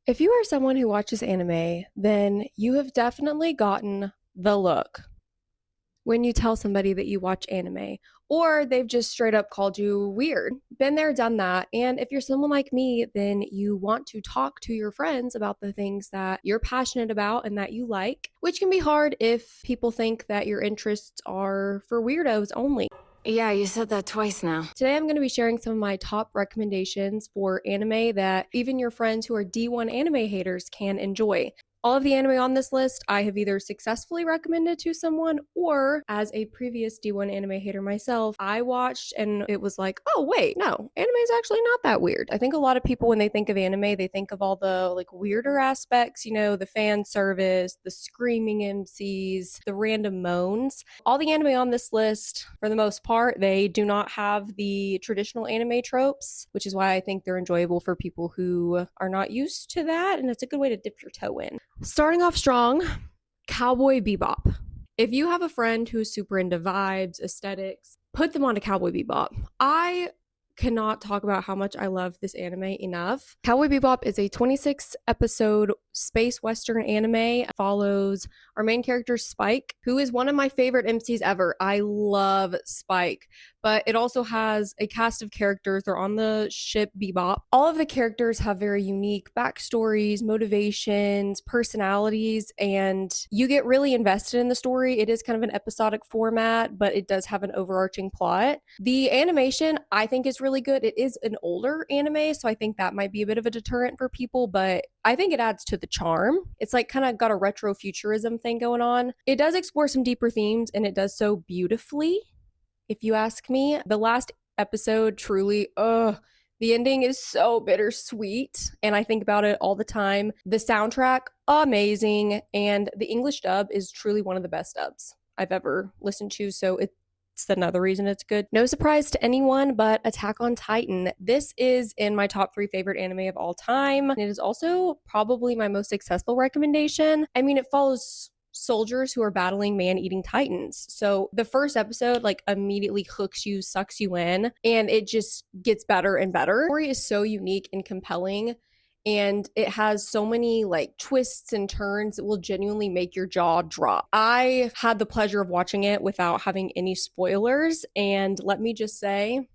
If you are someone who watches anime, then you have definitely gotten the look when you tell somebody that you watch anime, or they've just straight up called you weird. Been there, done that. And if you're someone like me, then you want to talk to your friends about the things that you're passionate about and that you like, which can be hard if people think that your interests are for weirdos only. Yeah, you said that twice now. Today, I'm going to be sharing some of my top recommendations for anime that even your friends who are D1 anime haters can enjoy. All of the anime on this list, I have either successfully recommended to someone, or as a previous D1 anime hater myself, I watched and it was like, oh, wait, no, anime is actually not that weird. I think a lot of people, when they think of anime, they think of all the like weirder aspects, the fan service, the screaming MCs, the random moans. All the anime on this list, for the most part, they do not have the traditional anime tropes, which is why I think they're enjoyable for people who are not used to that, and it's a good way to dip your toe in. Starting off strong, Cowboy Bebop. If you have a friend who's super into vibes, aesthetics, put them on to Cowboy Bebop. I cannot talk about how much I love this anime enough. Cowboy Bebop is a 26 episode space western anime. Follows our main character Spike, who is one of my favorite MCs ever. I love Spike, but it also has a cast of characters. They're on the ship Bebop. All of the characters have very unique backstories, motivations, personalities, and you get really invested in the story. It is kind of an episodic format, but it does have an overarching plot. The animation, I think, is really good. It is an older anime, so I think that might be a bit of a deterrent for people, but I think it adds to the charm. It's like kind of got a retro futurism thing going on. It does explore some deeper themes, and it does so beautifully, if you ask me. The last episode truly, the ending is so bittersweet, and I think about it all the time. The soundtrack, amazing, and the English dub is truly one of the best dubs I've ever listened to, so it's another reason it's good. No surprise to anyone, but Attack on Titan. This is in my top 3 favorite anime of all time. It is also probably my most successful recommendation. I mean, it follows soldiers who are battling man-eating titans. So the first episode like immediately hooks you, sucks you in, and it just gets better and better. The story is so unique and compelling, and it has so many like twists and turns that will genuinely make your jaw drop. I had the pleasure of watching it without having any spoilers, and let me just say,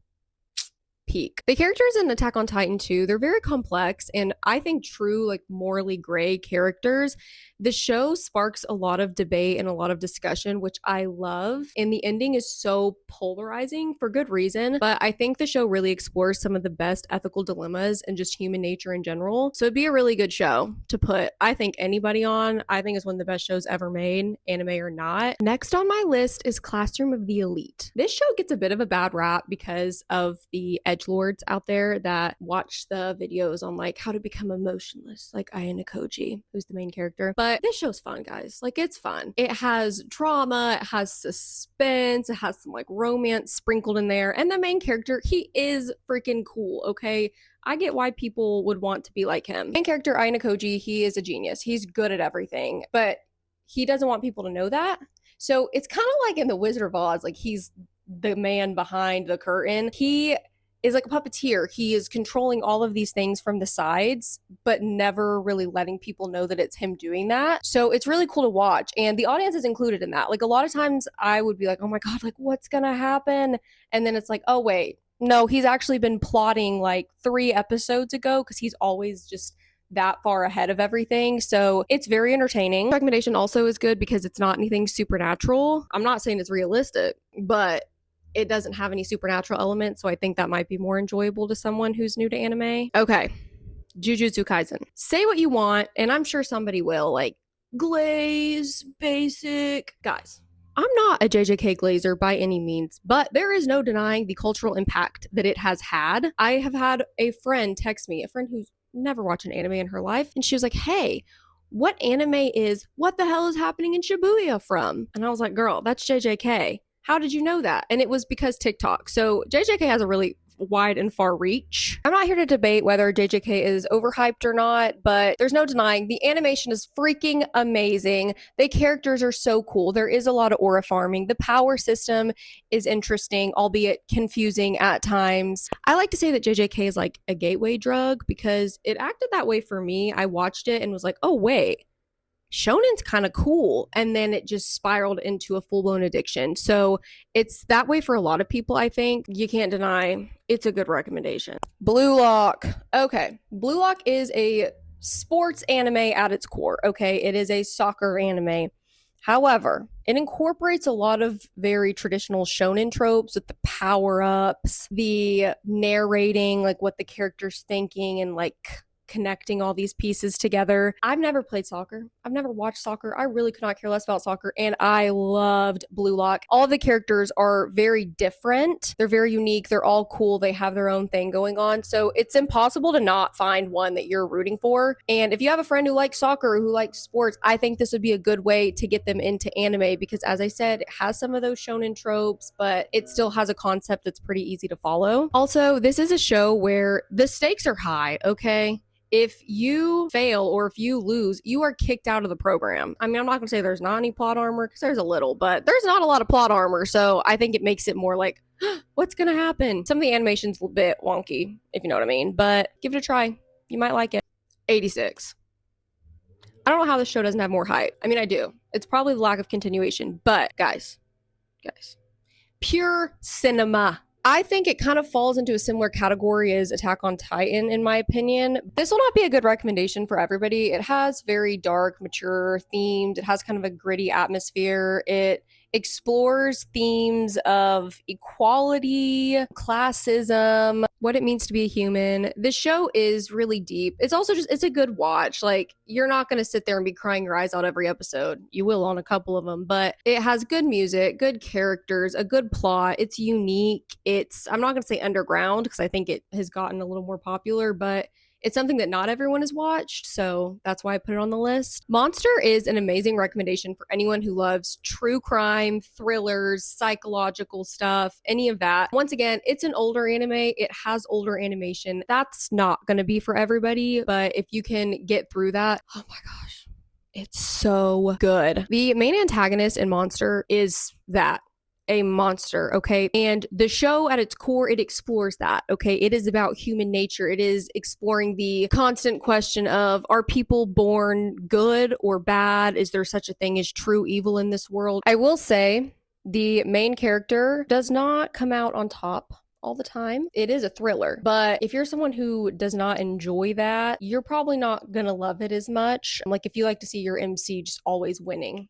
peak. The characters in Attack on Titan 2, they're very complex and I think true, like morally gray characters. The show sparks a lot of debate and a lot of discussion, which I love. And the ending is so polarizing for good reason. But I think the show really explores some of the best ethical dilemmas and just human nature in general. So it'd be a really good show to put, I think, anybody on. I think it's one of the best shows ever made, anime or not. Next on my list is Classroom of the Elite. This show gets a bit of a bad rap because of the edgelords out there that watch the videos on like how to become emotionless, like Ayana Koji, who's the main character. But this show's fun, guys. Like, it's fun. It has drama, it has suspense, it has some like romance sprinkled in there. And the main character, he is freaking cool, okay? I get why people would want to be like him. Main character Ayana Koji, he is a genius. He's good at everything, but he doesn't want people to know that. So it's kind of like in The Wizard of Oz, like he's the man behind the curtain. He is like a puppeteer. He is controlling all of these things from the sides, but never really letting people know that it's him doing that. So it's really cool to watch. And the audience is included in that. Like a lot of times I would be like, oh my God, like what's gonna happen? And then it's like, oh wait, no, he's actually been plotting like 3 episodes ago, because he's always just that far ahead of everything. So it's very entertaining. Recommendation also is good because it's not anything supernatural. I'm not saying it's realistic, but it doesn't have any supernatural elements, so I think that might be more enjoyable to someone who's new to anime. Okay, Jujutsu Kaisen. Say what you want, and I'm sure somebody will, like, glaze, basic. Guys, I'm not a JJK glazer by any means, but there is no denying the cultural impact that it has had. I have had a friend text me, a friend who's never watched an anime in her life, and she was like, hey, what anime is What the Hell is Happening in Shibuya from? And I was like, girl, that's JJK. How did you know that? And it was because TikTok. So JJK has a really wide and far reach. I'm not here to debate whether JJK is overhyped or not, but there's no denying the animation is freaking amazing. The characters are so cool. There is a lot of aura farming. The power system is interesting, albeit confusing at times. I like to say that JJK is like a gateway drug because it acted that way for me. I watched it and was like, oh, wait, shonen's kind of cool, and then it just spiraled into a full-blown addiction. So it's that way for a lot of people. I think you can't deny it's a good recommendation. Blue Lock. Okay, Blue Lock is a sports anime at its core. Okay, it is a soccer anime. However, it incorporates a lot of very traditional shonen tropes with the power-ups, the narrating, like what the character's thinking, and like connecting all these pieces together. I've never played soccer. I've never watched soccer. I really could not care less about soccer, and I loved Blue Lock. All of the characters are very different. They're very unique. They're all cool. They have their own thing going on. So it's impossible to not find one that you're rooting for. And if you have a friend who likes soccer or who likes sports, I think this would be a good way to get them into anime because, as I said, it has some of those shonen tropes, but it still has a concept that's pretty easy to follow. Also, this is a show where the stakes are high, okay? If you fail or if you lose, you are kicked out of the program. I mean, I'm not going to say there's not any plot armor because there's a little, but there's not a lot of plot armor. So I think it makes it more like, what's going to happen? Some of the animation's a bit wonky, if you know what I mean, but give it a try. You might like it. 86. I don't know how this show doesn't have more hype. I mean, I do. It's probably the lack of continuation, but guys, pure cinema. I think it kind of falls into a similar category as Attack on Titan, in my opinion. This will not be a good recommendation for everybody. It has very dark, mature themes. It has kind of a gritty atmosphere. It explores themes of equality, classism, what it means to be a human. This show is really deep. It's also just, it's a good watch. Like, you're not going to sit there and be crying your eyes out every episode. You will on a couple of them, but it has good music, good characters, a good plot. It's unique. It's, I'm not going to say underground because I think it has gotten a little more popular, but it's something that not everyone has watched, so that's why I put it on the list. Monster is an amazing recommendation for anyone who loves true crime, thrillers, psychological stuff, any of that. Once again, it's an older anime. It has older animation. That's not going to be for everybody, but if you can get through that, oh my gosh, it's so good. The main antagonist in Monster is that. A monster, okay? And the show at its core, it explores that, okay? It is about human nature. It is exploring the constant question of, are people born good or bad? Is there such a thing as true evil in this world? I will say the main character does not come out on top all the time. It is a thriller, but if you're someone who does not enjoy that, you're probably not gonna love it as much. Like if you like to see your MC just always winning,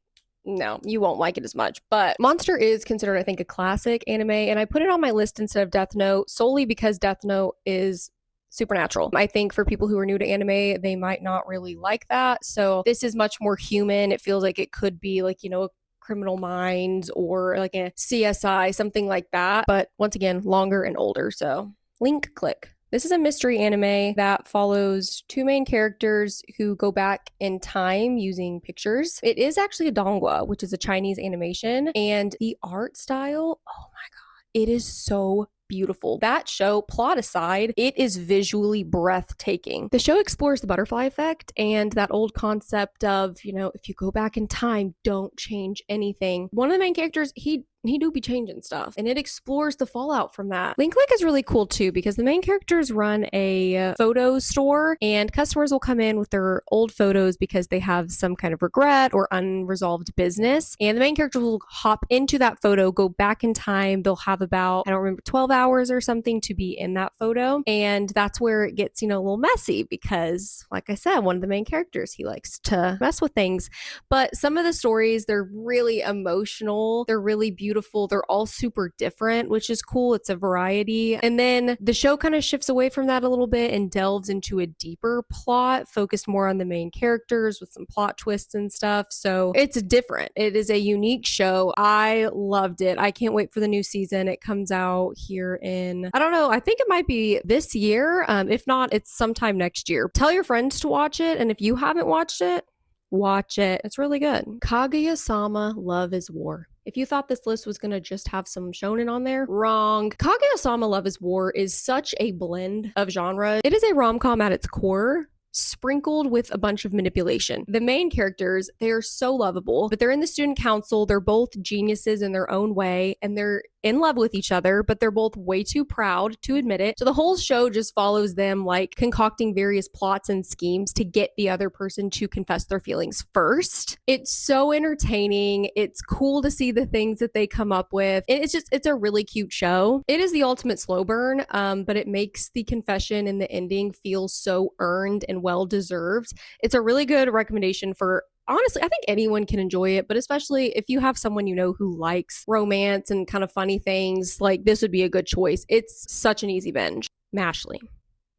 no, you won't like it as much. But Monster is considered, I think, a classic anime, and I put it on my list instead of Death Note solely because Death Note is supernatural. I think for people who are new to anime, they might not really like that. So this is much more human. It feels like it could be like, you know, Criminal Minds or like a CSI, something like that. But once again, longer and older. So link click. This is a mystery anime that follows two main characters who go back in time using pictures. It is actually a donghua, which is a Chinese animation, and the art style, oh my god, it is so beautiful. That show, plot aside, it is visually breathtaking. The show explores the butterfly effect and that old concept of, you know, if you go back in time, don't change anything. One of the main characters, he do be changing stuff, and it explores the fallout from that. Link Click is really cool too because the main characters run a photo store, and customers will come in with their old photos because they have some kind of regret or unresolved business, and the main character will hop into that photo, go back in time. They'll have about, I don't remember, 12 hours or something to be in that photo, and that's where it gets, you know, a little messy because, like I said, one of the main characters, he likes to mess with things. But some of the stories, they're really emotional, they're really beautiful, they're all super different, which is cool. It's a variety. And then the show kind of shifts away from that a little bit and delves into a deeper plot, focused more on the main characters with some plot twists and stuff. So it's different. It is a unique show. I loved it. I can't wait for the new season. It comes out here in, I don't know, I think it might be this year. If not, it's sometime next year. Tell your friends to watch it, and if you haven't watched it, watch it. It's really good. Kaguya-Sama Love is War. If you thought this list was gonna just have some shonen on there, wrong. Kaguya-Sama Love is War is such a blend of genres. It is a rom-com at its core, sprinkled with a bunch of manipulation. The main characters, they are so lovable, but they're in the student council. They're both geniuses in their own way, and they're in love with each other, but they're both way too proud to admit it. So the whole show just follows them like concocting various plots and schemes to get the other person to confess their feelings first. It's so entertaining. It's cool to see the things that they come up with. It's a really cute show. It is the ultimate slow burn, but it makes the confession and the ending feel so earned and well deserved. It's a really good recommendation for, honestly, I think anyone can enjoy it, but especially if you have someone you know who likes romance and kind of funny things, like this would be a good choice. It's such an easy binge. Mashle.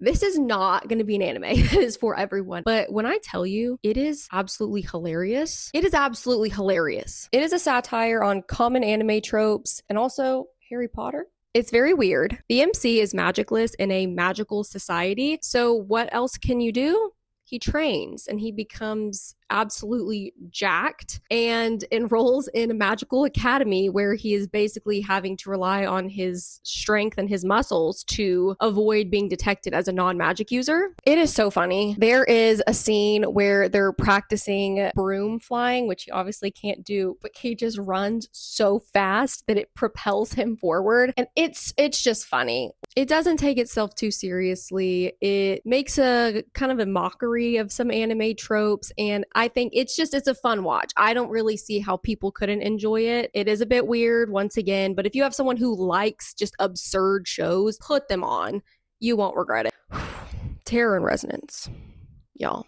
This is not going to be an anime that is for everyone, but when I tell you, it is absolutely hilarious. It is absolutely hilarious. It is a satire on common anime tropes and also Harry Potter. It's very weird. The MC is magicless in a magical society. So what else can you do? He trains and he becomes absolutely jacked and enrolls in a magical academy where he is basically having to rely on his strength and his muscles to avoid being detected as a non-magic user. It is so funny. There is a scene where they're practicing broom flying, which he obviously can't do, but he just runs so fast that it propels him forward, and it's just funny. It doesn't take itself too seriously. It makes a kind of a mockery of some anime tropes, and I think it's a fun watch. I don't really see how people couldn't enjoy it. It is a bit weird once again, but if you have someone who likes just absurd shows, put them on. You won't regret it. Terror and Resonance. Y'all.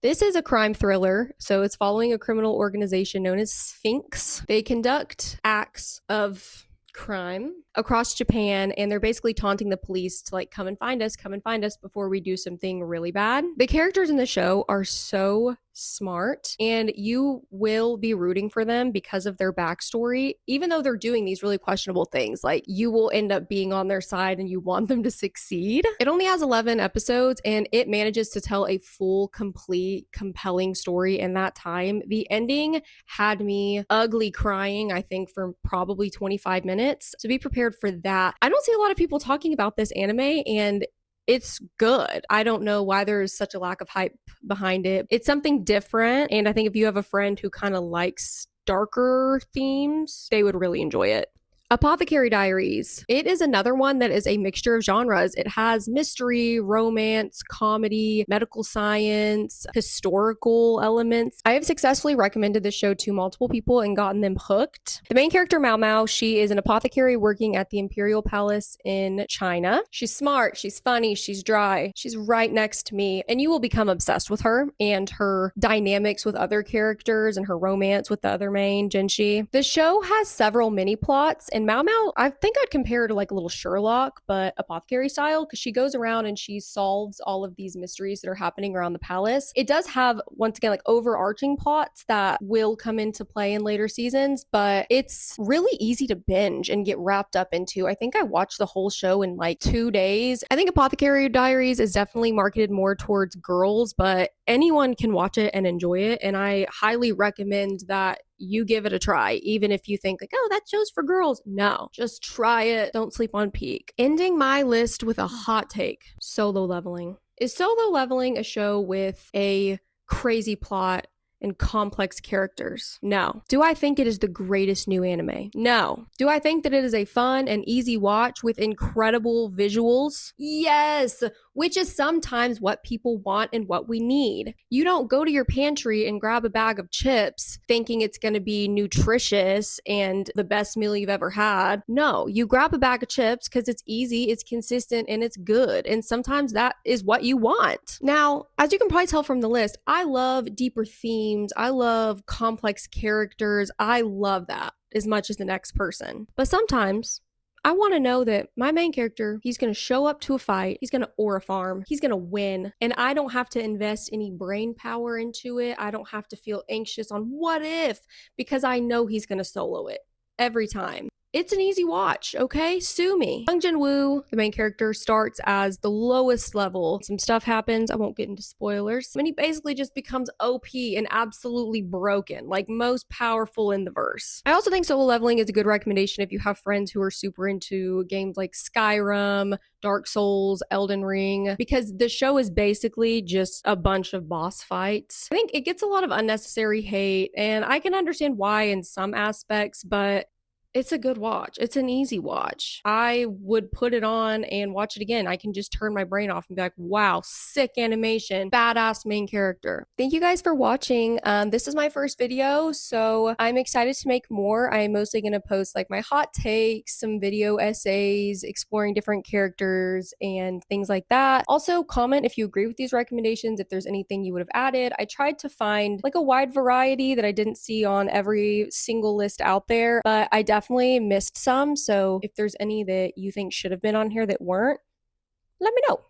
This is a crime thriller, so it's following a criminal organization known as Sphinx. They conduct acts of crime across Japan, and they're basically taunting the police to like come and find us before we do something really bad. The characters in the show are so smart, and you will be rooting for them because of their backstory. Even though they're doing these really questionable things, like you will end up being on their side and you want them to succeed. It only has 11 episodes and it manages to tell a full, complete, compelling story in that time. The ending had me ugly crying, I think, for probably 25 minutes. So be prepared for that. I don't see a lot of people talking about this anime, and it's good. I don't know why there's such a lack of hype behind it. It's something different, and I think if you have a friend who kind of likes darker themes, they would really enjoy it. Apothecary Diaries. It is another one that is a mixture of genres. It has mystery, romance, comedy, medical science, historical elements. I have successfully recommended this show to multiple people and gotten them hooked. The main character, Mao Mao, she is an apothecary working at the Imperial Palace in China. She's smart, she's funny, she's dry. She's right next to me, and you will become obsessed with her and her dynamics with other characters and her romance with the other main, Jinshi. The show has several mini plots, and Mao Mao, I think I'd compare her to like a little Sherlock, but apothecary style, because she goes around and she solves all of these mysteries that are happening around the palace. It does have, once again, like overarching plots that will come into play in later seasons, but it's really easy to binge and get wrapped up into. I think I watched the whole show in like 2 days. I think Apothecary Diaries is definitely marketed more towards girls, but anyone can watch it and enjoy it, and I highly recommend that you give it a try, even if you think like, oh, that show's for girls. No, just try it. Don't sleep on peak. Ending my list with a hot take. Solo Leveling. Is Solo Leveling a show with a crazy plot and complex characters? No. Do I think it is the greatest new anime? No. Do I think that it is a fun and easy watch with incredible visuals? Yes, which is sometimes what people want and what we need. You don't go to your pantry and grab a bag of chips thinking it's going to be nutritious and the best meal you've ever had. No, you grab a bag of chips because it's easy, it's consistent, and it's good. And sometimes that is what you want. Now, as you can probably tell from the list, I love deeper themes. I love complex characters. I love that as much as the next person. But sometimes I want to know that my main character, he's going to show up to a fight, he's going to aura farm, he's going to win, and I don't have to invest any brain power into it. I don't have to feel anxious on what if, because I know he's going to solo it every time. It's an easy watch, okay? Sue me. Sung Jin-woo, the main character, starts as the lowest level. Some stuff happens, I won't get into spoilers. And he basically just becomes OP and absolutely broken, like most powerful in the verse. I also think solo leveling is a good recommendation if you have friends who are super into games like Skyrim, Dark Souls, Elden Ring, because the show is basically just a bunch of boss fights. I think it gets a lot of unnecessary hate, and I can understand why in some aspects, but it's a good watch. It's an easy watch. I would put it on and watch it again. I can just turn my brain off and be like, wow, sick animation, badass main character. Thank you guys for watching. This is my first video, so I'm excited to make more. I'm mostly going to post like my hot takes, some video essays, exploring different characters and things like that. Also, comment if you agree with these recommendations, if there's anything you would have added. I tried to find like a wide variety that I didn't see on every single list out there, but I definitely missed some. So if there's any that you think should have been on here that weren't, let me know.